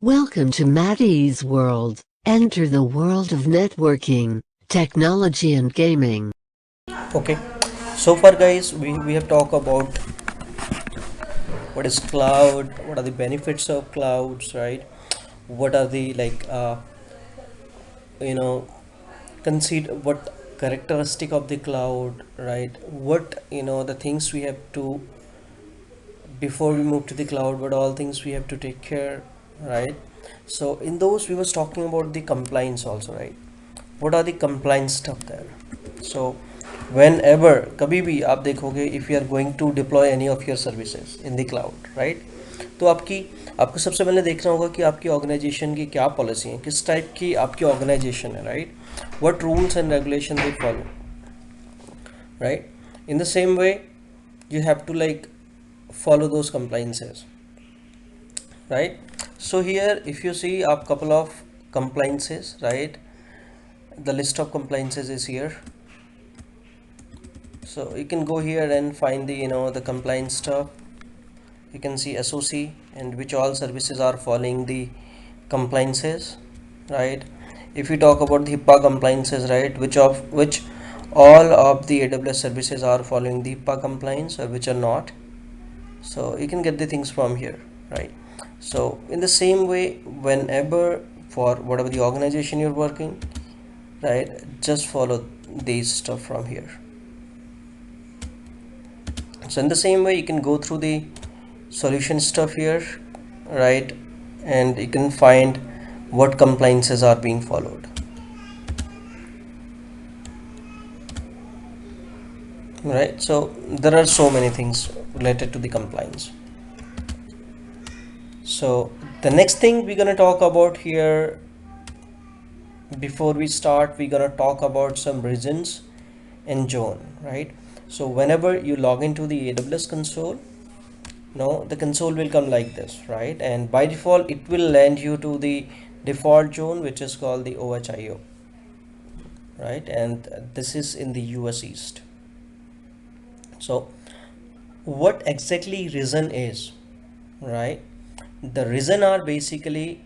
Welcome to Maddie's World. Enter the world of networking, technology and gaming. Okay, so far guys, we have talked about what is cloud, what are the benefits of clouds, right? What are the you know consider what characteristic of the cloud, right? What the things we have to, before we move to the cloud, what all things we have to take care, right? So in those we was talking about the compliance also, right? What are the compliance stuff there? So whenever कभी भी आप देखोगे, if you are going to deploy any of your services in the cloud, right? तो आपको सबसे पहले देखना होगा कि आपकी ऑर्गेनाइजेशन की क्या पॉलिसी है, किस टाइप की आपकी ऑर्गेनाइजेशन है, right? What rules and regulation they follow, right? In the same way, you have to follow those compliances, right? So here if you see a couple of compliances, right? The list of compliances is here, so you can go here and find the compliance stuff. You can see SOC and which all services are following the compliances, right? If we talk about the HIPAA compliances, right, which all of the AWS services are following the HIPAA compliance or which are not, so you can get the things from here, right? So in the same way, whenever for whatever the organization you're working, right, just follow these stuff from here. So in the same way, you can go through the solution stuff here, right? And you can find what compliances are being followed, right? So there are so many things related to the compliance. So the next thing we're gonna talk about here, before we start, we're gonna talk about some regions and zone, right? So whenever you log into the AWS console, no, the console will come like this, right? And by default it will land you to the default zone, which is called the OHIO, right? And this is in the US East. So what exactly region is, right? The region are basically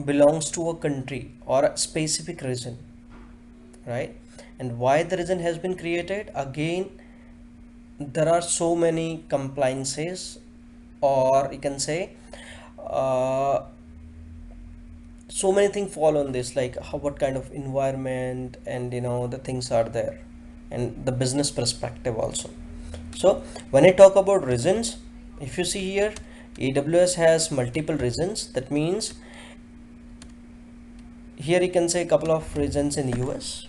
belongs to a country or a specific region, right? And why the region has been created, again, there are so many compliances, or you can say uh, so many things fall on this, like how, what kind of environment and the things are there, and the business perspective also. So when I talk about regions, if you see here, AWS has multiple regions. That means here you can say a couple of regions in the US,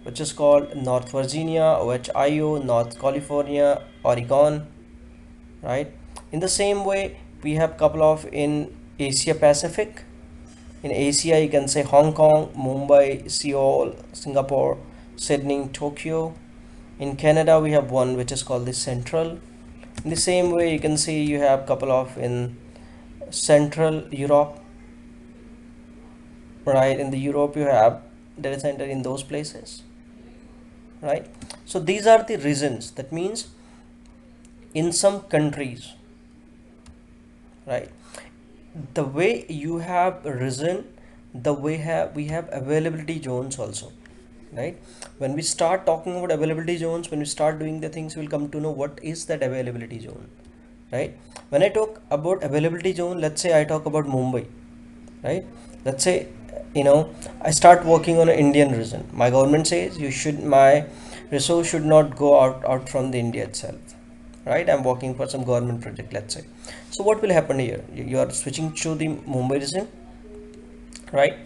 which is called North Virginia, Ohio, North California, Oregon, right? In the same way, we have couple of in Asia Pacific. In Asia, you can say Hong Kong, Mumbai, Seoul, Singapore, Sydney, Tokyo. In Canada, we have one which is called the Central. In the same way, you can see you have couple of in Central Europe, right? In the Europe, you have data center in those places, right? So these are the regions. That means in some countries, right, the way you have risen, the way we have availability zones also, right? When we start talking about availability zones, when we start doing the things, we'll come to know what is that availability zone, right? When I talk about availability zone, let's say I talk about Mumbai, right? Let's say I start working on an Indian region. My government says my resource should not go out from the India itself, right? I'm working for some government project, let's say. So what will happen here? You are switching to the Mumbai region, right?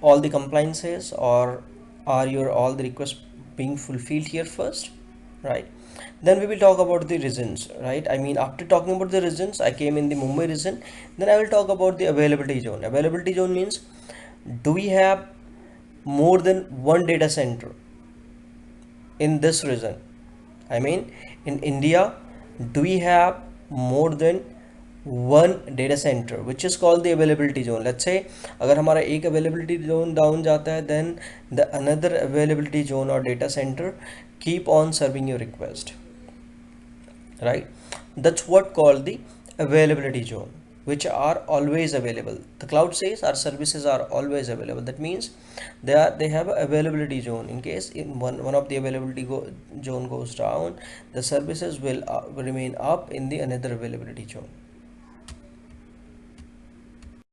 All the compliances, or are your all the requests being fulfilled here first, right? Then we will talk about the regions, right? I mean, after talking about the regions, I came in the Mumbai region. Then I will talk about the availability zone. Availability zone means, do we have more than one data center in this region? I mean, in India, do we have more than one data center, which is called the availability zone? Let's say अगर हमारा एक availability zone down जाता है, then the another availability zone or data center keep on serving your request, right? That's what called the availability zone, which are always available. The cloud says our services are always available. That means they have a availability zone. In case in one of the zone goes down, the services will remain up in the another availability zone.